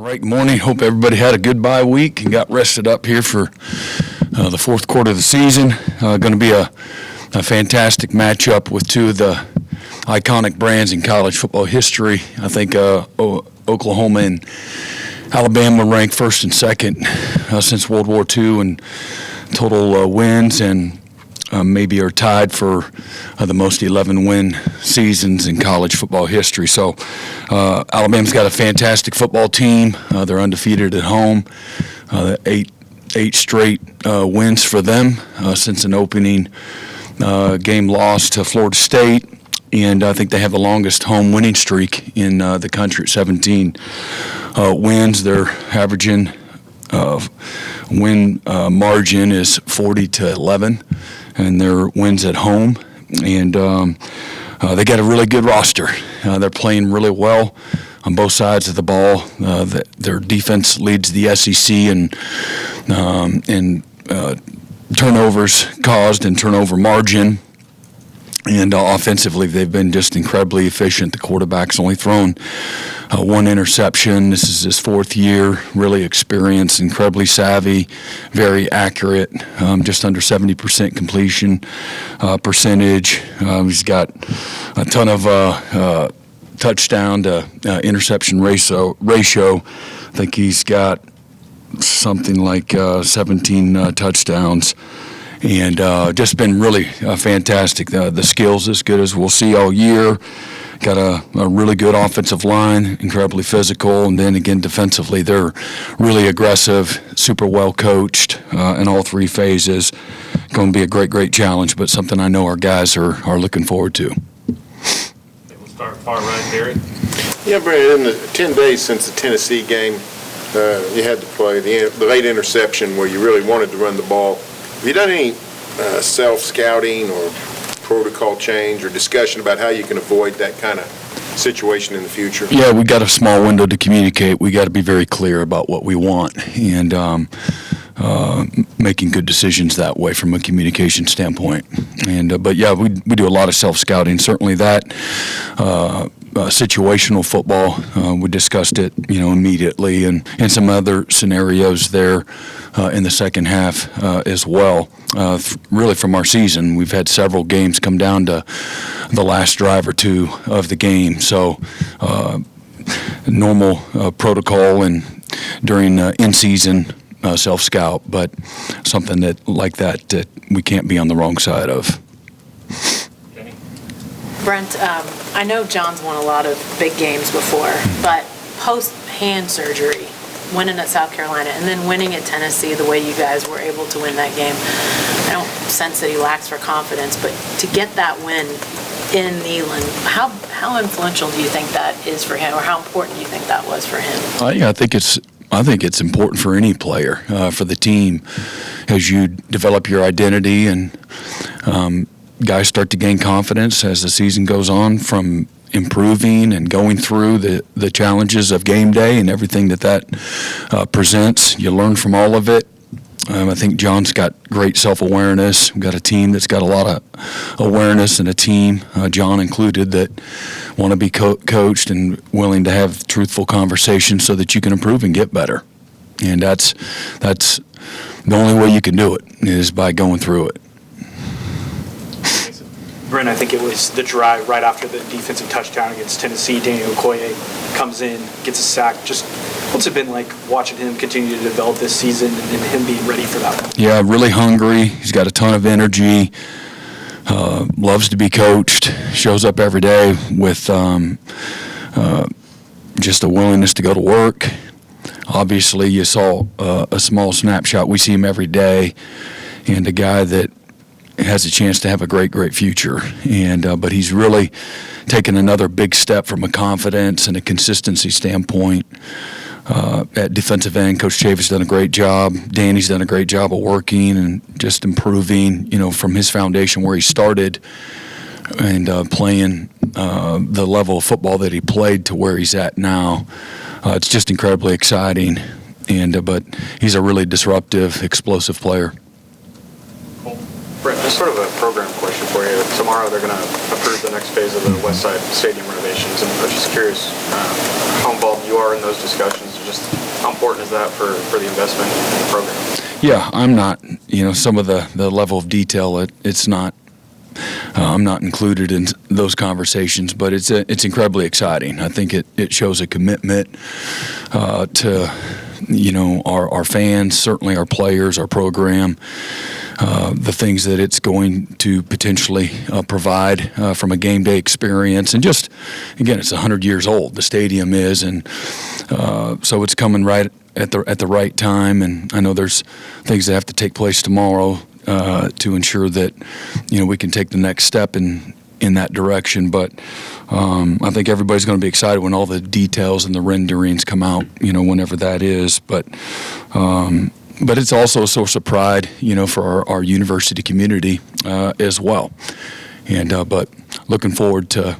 right, good morning. Hope everybody had a good bye week and got rested up here for the fourth quarter of the season. Going to be a fantastic matchup with two of the iconic brands in college football history. I think Oklahoma and Alabama ranked first and second since World War II in total wins, and maybe are tied for the most 11-win seasons in college football history. So Alabama's got a fantastic football team. They're undefeated at home. Eight straight wins for them since an opening game loss to Florida State. And I think they have the longest home winning streak in the country at 17 wins. They're averaging win margin is 40-11, and their wins at home. And they got a really good roster. They're playing really well on both sides of the ball. Their defense leads the SEC in turnovers caused and turnover margin. And offensively, they've been just incredibly efficient. The quarterback's only thrown one interception. This is his fourth year, really experienced, incredibly savvy, very accurate, just under 70% completion percentage. He's got a ton of touchdown to interception ratio. I think he's got something like 17 touchdowns. And just been really fantastic. The skills as good as we'll see all year. Got a really good offensive line, incredibly physical, and then again defensively they're really aggressive, super well coached in all three phases. Going to be a great challenge, but something I know our guys are looking forward to. We'll start far right, Barry. Yeah, Brent, in the 10 days since the Tennessee game, you had to play the late interception where you really wanted to run the ball. Have you done any self-scouting or protocol change or discussion about how you can avoid that kind of situation in the future? Yeah, we got a small window to communicate. We got to be very clear about what we want and making good decisions that way from a communication standpoint. And but yeah, we do a lot of self-scouting. Certainly that. Situational football, we discussed it, immediately, and some other scenarios there in the second half as well. Really, from our season, we've had several games come down to the last drive or two of the game. So, normal protocol and during in-season self-scout, but something that we can't be on the wrong side of. Brent, I know John's won a lot of big games before, but post-hand surgery, winning at South Carolina, and then winning at Tennessee the way you guys were able to win that game, I don't sense that he lacks for confidence, but to get that win in Neyland, how influential do you think that is for him, or how important do you think that was for him? Yeah, I think it's important for any player, for the team, as you develop your identity and guys start to gain confidence as the season goes on from improving and going through the challenges of game day and everything that presents. You learn from all of it. I think John's got great self-awareness. We've got a team that's got a lot of awareness, and a team, John included, that want to be coached and willing to have truthful conversations so that you can improve and get better. And that's the only way you can do it is by going through it. Brent, I think it was the drive right after the defensive touchdown against Tennessee. Daniel Okoye comes in, gets a sack. Just what's it been like watching him continue to develop this season and him being ready for that one? Yeah, really hungry. He's got a ton of energy. Loves to be coached. Shows up every day with just a willingness to go to work. Obviously, you saw a small snapshot. We see him every day, and a guy that has a chance to have a great future, and but he's really taken another big step from a confidence and a consistency standpoint. At defensive end, Coach Chavis done a great job. Danny's done a great job of working and just improving, from his foundation where he started and playing the level of football that he played to where he's at now. It's just incredibly exciting, and but he's a really disruptive, explosive player. Brent, just sort of a program question for you. Tomorrow they're going to approve the next phase of the West Side Stadium renovations, and I'm just curious how involved you are in those discussions. Just how important is that for the investment in the program? Yeah, I'm not, some of the level of detail, it's not, I'm not included in those conversations, but it's incredibly exciting. I think it shows a commitment to, our fans, certainly our players, our program, the things that it's going to potentially provide from a game day experience. And just, again, it's 100 years old, the stadium is, and so it's coming right at the right time. And I know there's things that have to take place tomorrow to ensure that, we can take the next step in that direction. But I think everybody's going to be excited when all the details and the renderings come out, whenever that is. But it's also a source of pride, for our university community as well. And but looking forward to,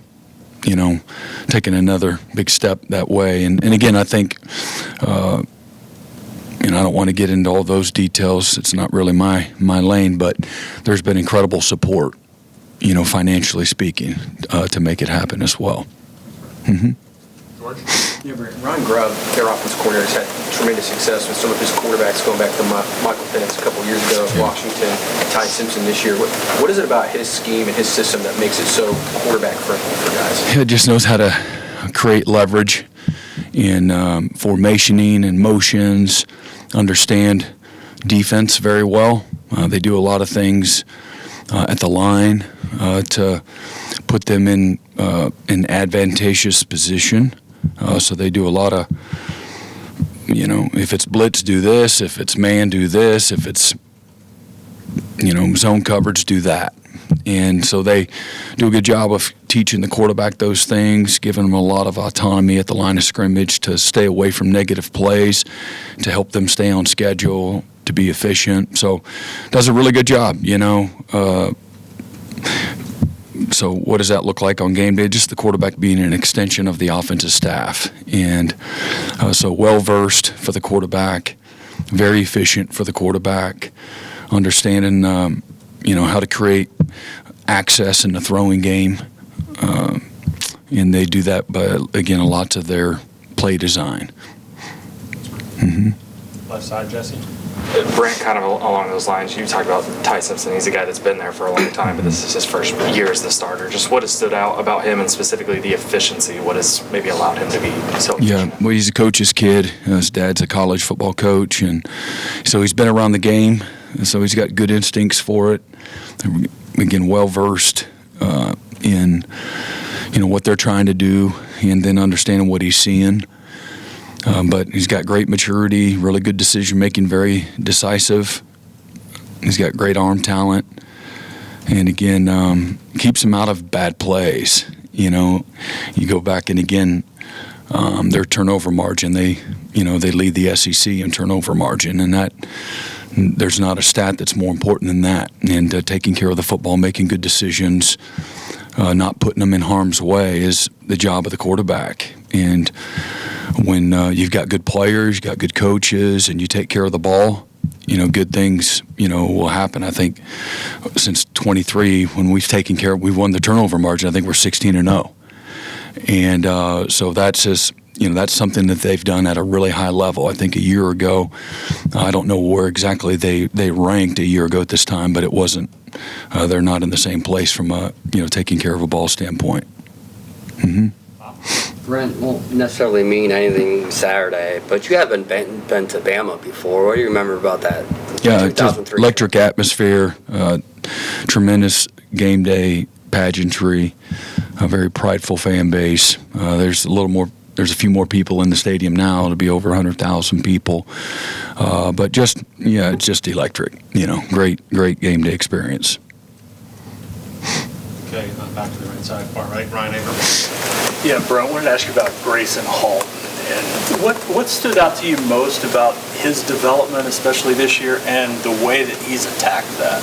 taking another big step that way. And again, I think, I don't want to get into all those details. It's not really my lane, but there's been incredible support, financially speaking, to make it happen as well. Mm-hmm. George? Yeah, Ron Grubb, their offense coordinator, has had tremendous success with some of his quarterbacks going back to Michael Penix a couple years ago at Washington, Ty Simpson this year. What is it about his scheme and his system that makes it so quarterback-friendly for guys? It just knows how to create leverage in formationing and motions, understand defense very well. They do a lot of things at the line to put them in an advantageous position. So they do a lot of, if it's blitz, do this. If it's man, do this. If it's, zone coverage, do that. And so they do a good job of teaching the quarterback those things, giving them a lot of autonomy at the line of scrimmage to stay away from negative plays, to help them stay on schedule, to be efficient. So does a really good job, So what does that look like on game day? Just the quarterback being an extension of the offensive staff. And so well-versed for the quarterback, very efficient for the quarterback, understanding, how to create access in the throwing game. And they do that by, again, a lot to their play design. Mm-hmm. Left side, Jesse. Brent, kind of along those lines, you talked about Ty Simpson. He's a guy that's been there for a long time, but this is his first year as the starter. Just what has stood out about him, and specifically the efficiency? What has maybe allowed him to be so efficient? Yeah, well, he's a coach's kid. His dad's a college football coach, and so he's been around the game, and so he's got good instincts for it. Again, well-versed in, what they're trying to do, and then understanding what he's seeing. But he's got great maturity, really good decision-making, very decisive. He's got great arm talent. And, again, keeps him out of bad plays. You go back and, again, their turnover margin, they lead the SEC in turnover margin. And that there's not a stat that's more important than that. And taking care of the football, making good decisions, not putting them in harm's way is the job of the quarterback. And when you've got good players, you've got good coaches, and you take care of the ball, good things, will happen. I think since 23, when we've won the turnover margin, I think we're 16-0. And so that's just, that's something that they've done at a really high level. I think a year ago, I don't know where exactly they ranked a year ago at this time, but it wasn't, they're not in the same place from a, taking care of a ball standpoint. Mm-hmm. Brent won't necessarily mean anything Saturday, but you haven't been to Bama before. What do you remember about that? Yeah, just electric atmosphere, tremendous game day pageantry, a very prideful fan base. There's a few more people in the stadium now. It'll be over 100,000 people. But it's just electric. Great game day experience. Okay, back to the right side, far right, Ryan Abrams. Yeah, bro, I wanted to ask you about Grayson Hall. And what stood out to you most about his development, especially this year, and the way that he's attacked that?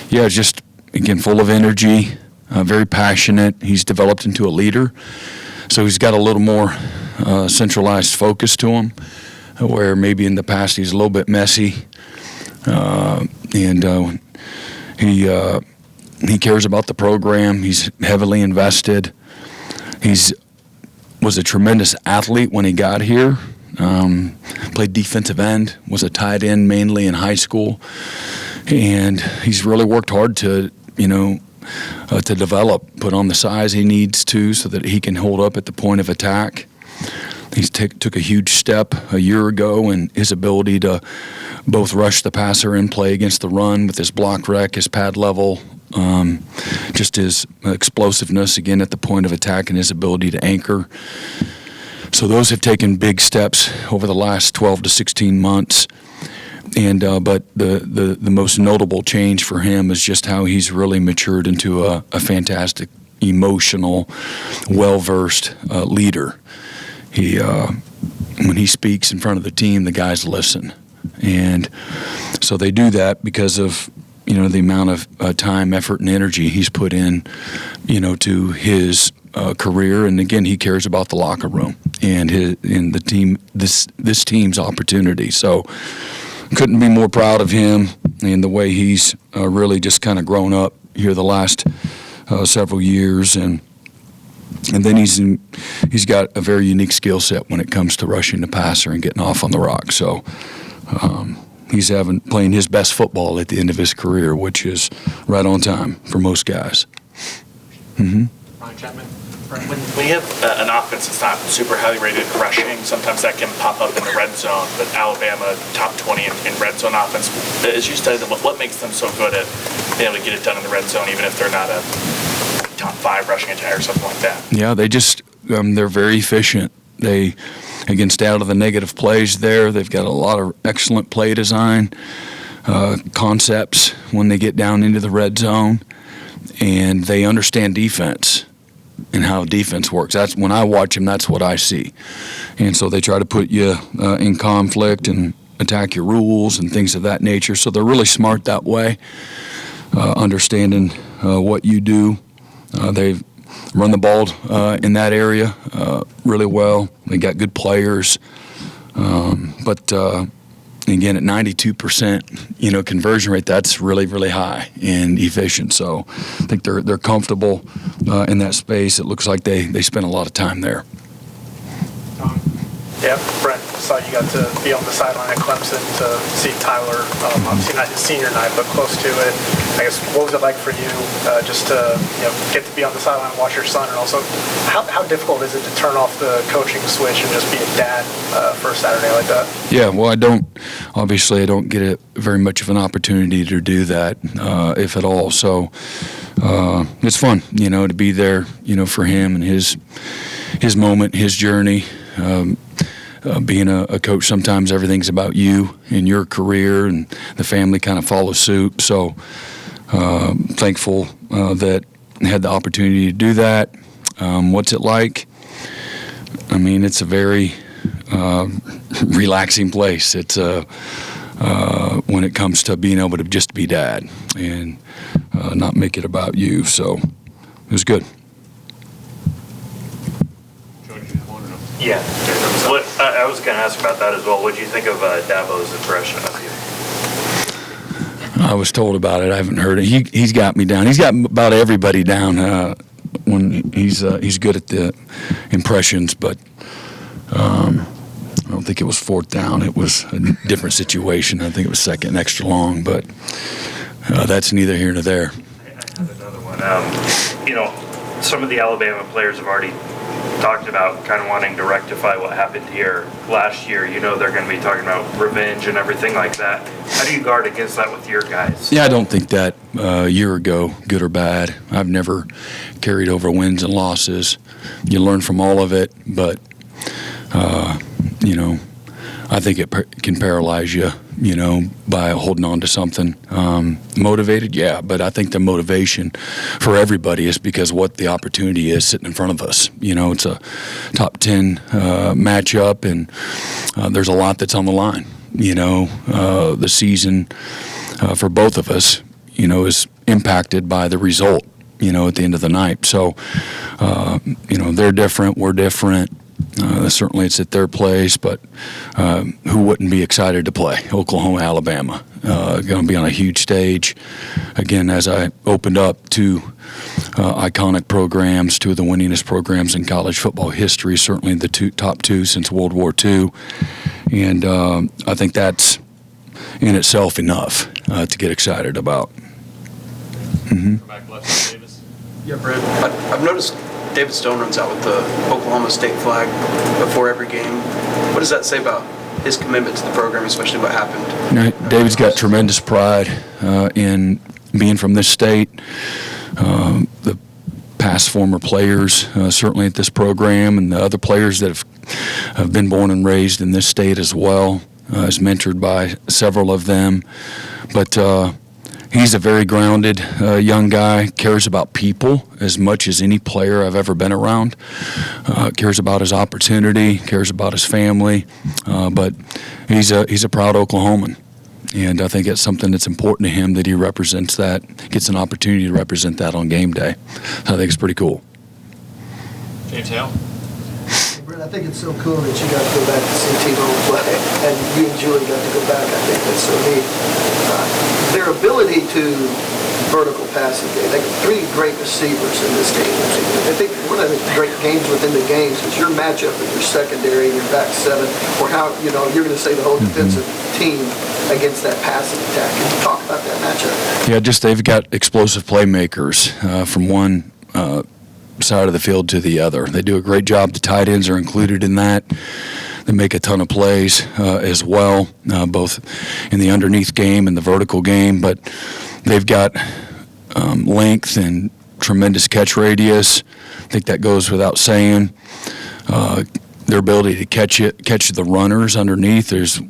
Yeah, just, again, full of energy, very passionate. He's developed into a leader. So he's got a little more centralized focus to him, where maybe in the past he's a little bit messy. And he cares about the program. He's heavily invested. Was a tremendous athlete when he got here. Played defensive end, was a tight end mainly in high school, and he's really worked hard to develop, put on the size he needs to so that he can hold up at the point of attack. He's took a huge step a year ago in his ability to both rush the passer and play against the run with his block rec, his pad level, just his explosiveness again at the point of attack and his ability to anchor. So those have taken big steps over the last 12 to 16 months. And but the most notable change for him is just how he's really matured into a fantastic, emotional, well-versed leader. He when he speaks in front of the team, the guys listen, and so they do that because of the amount of time, effort, and energy he's put in, to his career. And again, he cares about the locker room and the team, this team's opportunity. So couldn't be more proud of him and the way he's really just kind of grown up here the last several years. And then he's got a very unique skill set when it comes to rushing the passer and getting off on the rock. So he's playing his best football at the end of his career, which is right on time for most guys. Mm-hmm. Ryan Chapman. When you have an offense that's not super highly rated rushing, sometimes that can pop up in the red zone. But Alabama, top 20 in red zone offense. As you study them, what makes them so good at being able to get it done in the red zone, even if they're not a top 5 rushing attack or something like that? Yeah, they just they're very efficient. They against out of the negative plays there. They've got a lot of excellent play design concepts when they get down into the red zone, and they understand defense and how defense works. That's when I watch them, that's what I see. And so they try to put you in conflict and attack your rules and things of that nature. So they're really smart that way, understanding what you do. They run the ball in that area really well. They got good players. But again, at 92%, conversion rate, that's really, really high and efficient. So I think they're comfortable in that space. It looks like they spend a lot of time there. Yeah, Brent, saw you got to be on the sideline at Clemson to see Tyler, obviously not his senior night, but close to it. I guess, what was it like for you just to get to be on the sideline and watch your son? And also, how difficult is it to turn off the coaching switch and just be a dad for a Saturday like that? Yeah, well, I don't get very much of an opportunity to do that, if at all. So it's fun, to be there, for him and his moment, his journey. Being a coach, sometimes everything's about you and your career, and the family kind of follows suit. So thankful that I had the opportunity to do that. What's it like? I mean, it's a very relaxing place. It's when it comes to being able to just be dad and not make it about you. So it was good. Yeah. I was going to ask about that as well. What do you think of Dabo's impression of you? I was told about it. I haven't heard it. He's got me down. He's got about everybody down when he's good at the impressions, but I don't think it was 4th down. It was a different situation. I think it was 2nd and extra long, but that's neither here nor there. I have another one. Some of the Alabama players have already talked about kind of wanting to rectify what happened here last year. They're going to be talking about revenge and everything like that. How do you guard against that with your guys? Yeah, I don't think that a year ago, good or bad. I've never carried over wins and losses. You learn from all of it, but I think it can paralyze you, by holding on to something. Motivated, yeah, but I think the motivation for everybody is because what the opportunity is sitting in front of us. It's a top 10 matchup, and there's a lot that's on the line. The season for both of us, is impacted by the result, at the end of the night. So, they're different, we're different. Certainly it's at their place, but who wouldn't be excited to play? Oklahoma, Alabama. Going to be on a huge stage. Again, as I opened up, two iconic programs, two of the winningest programs in college football history, certainly the top two since World War II. And I think that's in itself enough to get excited about. Back left, Davis. Yeah, Brent. I've noticed David Stone runs out with the Oklahoma state flag before every game. What does that say about his commitment to the program, especially what happened? David's got tremendous pride in being from this state. The past former players, certainly at this program, and the other players that have been born and raised in this state as well, is mentored by several of them. But he's a very grounded young guy, cares about people as much as any player I've ever been around, cares about his opportunity, cares about his family, but he's a proud Oklahoman. And I think it's something that's important to him that he represents that, gets an opportunity to represent that on game day. I think it's pretty cool. James Hale. Brent, I think it's so cool that you got to go back to see T-Bone play, and you and Julie got to go back. I think that's so neat. Their ability to vertical passing game. They got three great receivers in this game. I think one of the great games within the games is your matchup with your secondary and your back seven, or how, you're going to say the whole defensive team against that passing attack. Can you talk about that matchup? Yeah, just they've got explosive playmakers from one side of the field to the other. They do a great job. The tight ends are included in that. They make a ton of plays as well, both in the underneath game and the vertical game. But they've got length and tremendous catch radius. I think that goes without saying. Their ability to catch the runners underneath is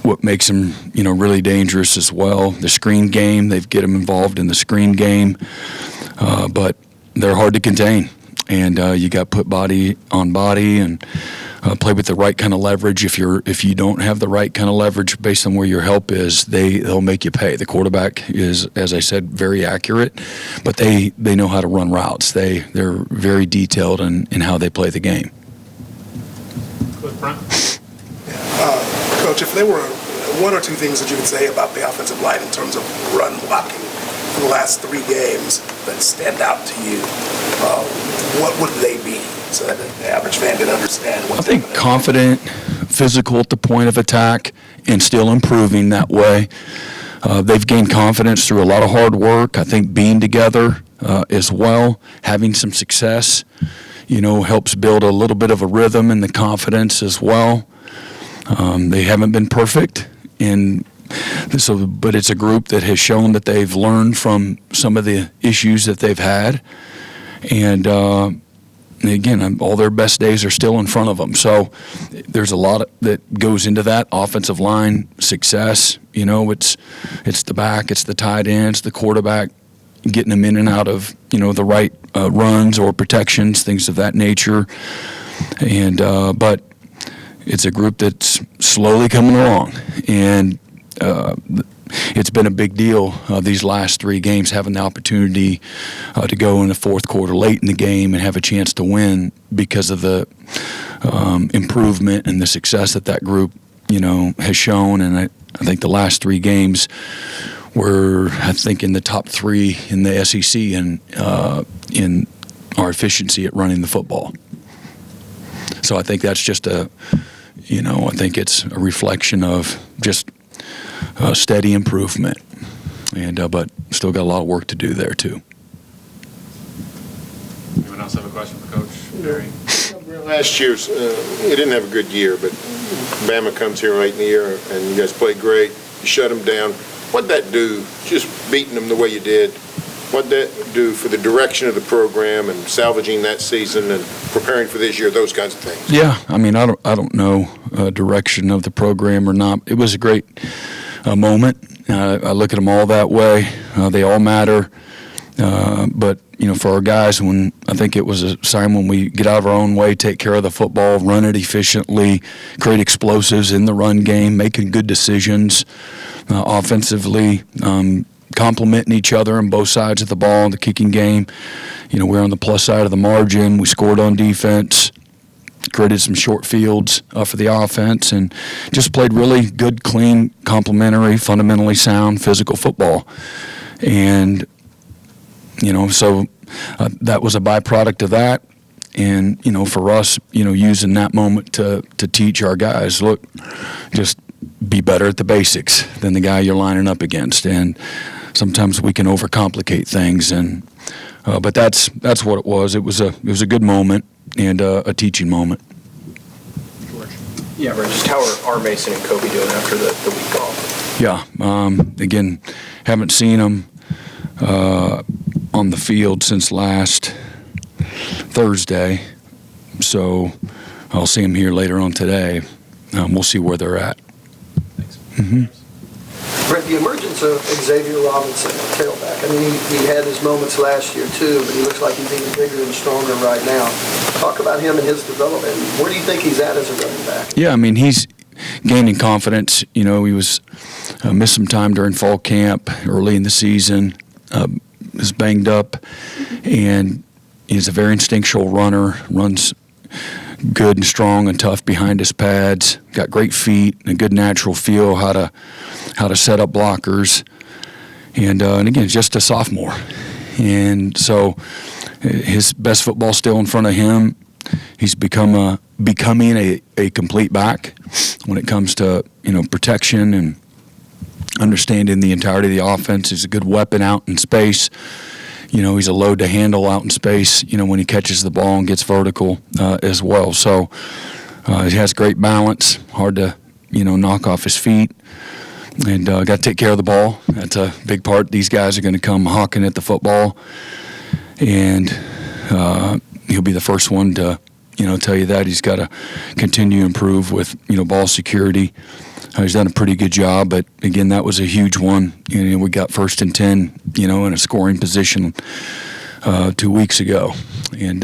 what makes them, really dangerous as well. The screen game, they get them involved in the screen game, but they're hard to contain. And you got to put body on body and play with the right kind of leverage. If you don't have the right kind of leverage based on where your help is, they'll make you pay. The quarterback is, as I said, very accurate, but they know how to run routes. They're very detailed in how they play the game. Coach, if there were one or two things that you could say about the offensive line in terms of run blocking for the last 3 games that stand out to you, what would they be so that the average fan can understand what's I think confident, physical at the point of attack, and still improving that way. They've gained confidence through a lot of hard work. I think being together as well, having some success, helps build a little bit of a rhythm and the confidence as well. They haven't been perfect, but it's a group that has shown that they've learned from some of the issues that they've had. And again, all their best days are still in front of them. So there's a lot that goes into that offensive line success. It's the back, it's the tight ends, the quarterback, getting them in and out of the right runs or protections, things of that nature. And but it's a group that's slowly coming along, and it's been a big deal these last 3 games, having the opportunity to go in the fourth quarter late in the game and have a chance to win because of the improvement and the success that group has shown. And I think the last 3 games were, I think, in the top 3 in the SEC in our efficiency at running the football. So I think that's just I think it's a reflection of just steady improvement, and but still got a lot of work to do there too. Anyone else have a question for Coach Barry? Last year's, you didn't have a good year, but Bama comes here late in the year, and you guys played great. You shut them down. What'd that do, just beating them the way you did? What'd that do for the direction of the program and salvaging that season and preparing for this year, those kinds of things? Yeah, I mean, I don't know direction of the program or not. It was a great moment. I look at them all that way. They all matter. But, for our guys, I think it was a sign when we get out of our own way, take care of the football, run it efficiently, create explosives in the run game, making good decisions offensively, complementing each other on both sides of the ball in the kicking game. We're on the plus side of the margin. We scored on defense. created some short fields for the offense, and just played really good, clean, complementary, fundamentally sound physical football. And, so that was a byproduct of that. And, for us, using that moment to teach our guys, look, just be better at the basics than the guy you're lining up against. And sometimes we can overcomplicate things, and but that's what it was. It was a good moment and a teaching moment. Yeah, just how are Mason and Kobe doing after the week off? Yeah, again, haven't seen them on the field since last Thursday, so I'll see them here later on today. We'll see where they're at. Thanks. Mm-hmm. Brent, the emergence of Xavier Robinson, tailback. I mean, he had his moments last year too, but he looks like he's even bigger and stronger right now. Talk about him and his development. Where do you think he's at as a running back? Yeah, I mean, he's gaining confidence. He was missed some time during fall camp early in the season, was banged up, and he's a very instinctual runner, runs good and strong and tough behind his pads, got great feet and a good natural feel how to set up blockers, and again, just a sophomore, and so his best football still in front of him. He's becoming a complete back when it comes to protection and understanding the entirety of the offense. He's a good weapon out in space. He's a load to handle out in space, when he catches the ball and gets vertical as well. So he has great balance, hard to, knock off his feet, and got to take care of the ball. That's a big part. These guys are going to come hawking at the football, and he'll be the first one to, tell you that. He's got to continue to improve with, ball security. He's done a pretty good job, but again, that was a huge one. We got 1st and 10, in a scoring position 2 weeks ago, and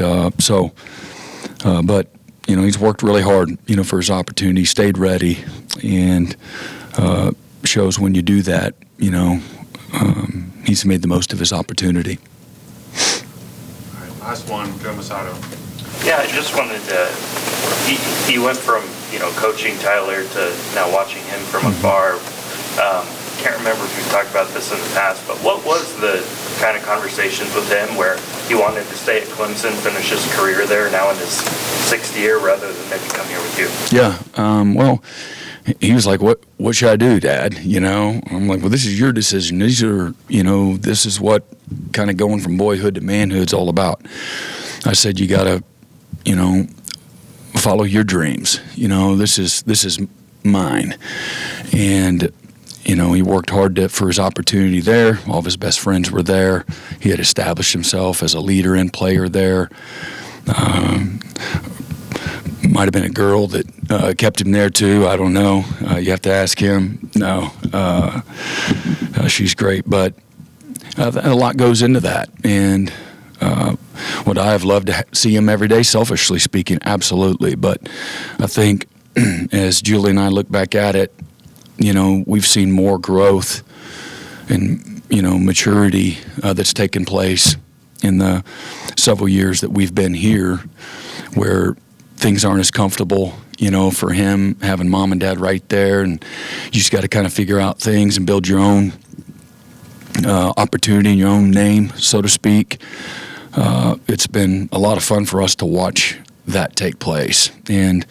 but he's worked really hard, for his opportunity, stayed ready, and shows when you do that, he's made the most of his opportunity. All right, last one, Joe Masato. Yeah, I just wanted to. You went from coaching Tyler to now watching him from afar. Can't remember if we've talked about this in the past, but what was the kind of conversations with him where he wanted to stay at Clemson, finish his career there, now in his 6th year, rather than maybe come here with you? Yeah, well, he was like, what should I do, Dad? I'm like, well, this is your decision. These are, this is what kind of going from boyhood to manhood's all about. I said, you got to, follow your dreams. This is mine. And, he worked hard for his opportunity there. All of his best friends were there. He had established himself as a leader and player there. Might have been a girl that kept him there too. I don't know. You have to ask him. No, she's great, but a lot goes into that. And would I have loved to see him every day? Selfishly speaking, absolutely. But I think as Julie and I look back at it, we've seen more growth and maturity that's taken place in the several years that we've been here, where things aren't as comfortable, for him having mom and dad right there, and you just got to kind of figure out things and build your own opportunity and your own name, so to speak. It's been a lot of fun for us to watch that take place. And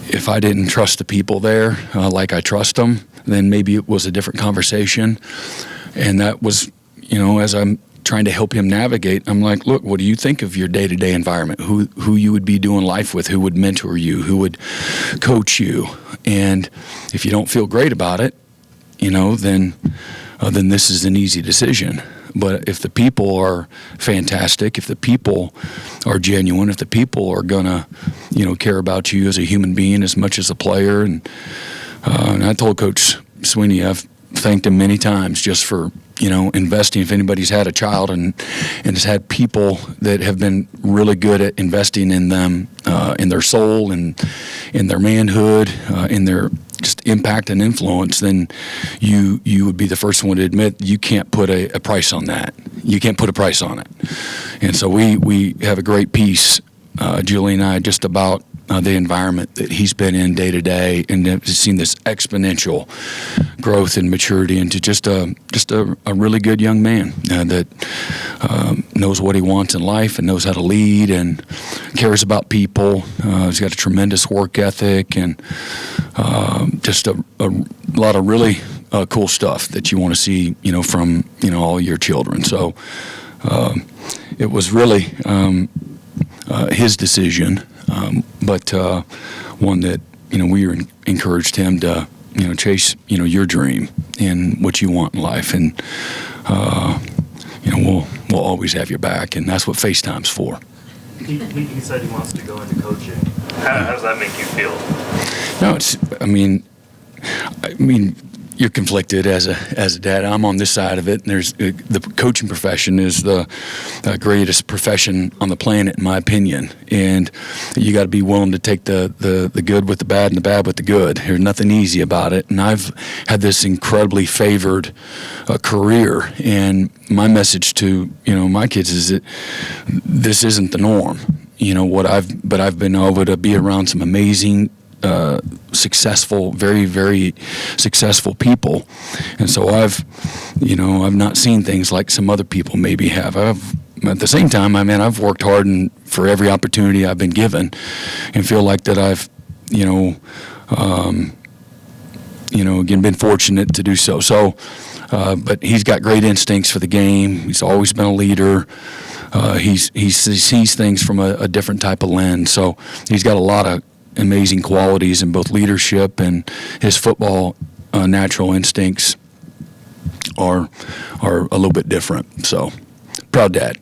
if I didn't trust the people there like I trust them, then maybe it was a different conversation. And that was, as I'm trying to help him navigate, I'm like, look, what do you think of your day-to-day environment? Who you would be doing life with, who would mentor you, who would coach you? And if you don't feel great about it, then this is an easy decision. But if the people are fantastic, if the people are genuine, if the people are gonna, care about you as a human being as much as a player, and I told Coach Sweeney, I've thanked him many times just for investing. If anybody's had a child and has had people that have been really good at investing in them, in their soul and in their manhood, in their just impact and influence, then you would be the first one to admit you can't put a price on that. You can't put a price on it. And so we have a great piece Julie and I, just about the environment that he's been in day to day, and have seen this exponential growth and maturity into just a really good young man that knows what he wants in life and knows how to lead and cares about people. He's got a tremendous work ethic and just a lot of really cool stuff that you want to see, from all your children. So it was really his decision, but one that we encouraged him to chase your dream and what you want in life, and we'll always have your back, and that's what FaceTime's for. He said he wants to go into coaching. How does that make you feel? No, I mean, you're conflicted as a dad. I'm on this side of it, and there's the coaching profession is the greatest profession on the planet, in my opinion. And you got to be willing to take the good with the bad and the bad with the good. There's nothing easy about it. And I've had this incredibly favored career. And my message to my kids is that this isn't the norm. But I've been able to be around some amazing, successful, very, very successful people. And so I've not seen things like some other people maybe have. At the same time, I've worked hard for every opportunity I've been given, and feel like that I've, again, been fortunate to do so. So, but he's got great instincts for the game. He's always been a leader. He sees things from a different type of lens. So he's got a lot of amazing qualities in both leadership, and his football natural instincts are a little bit different. So, proud dad.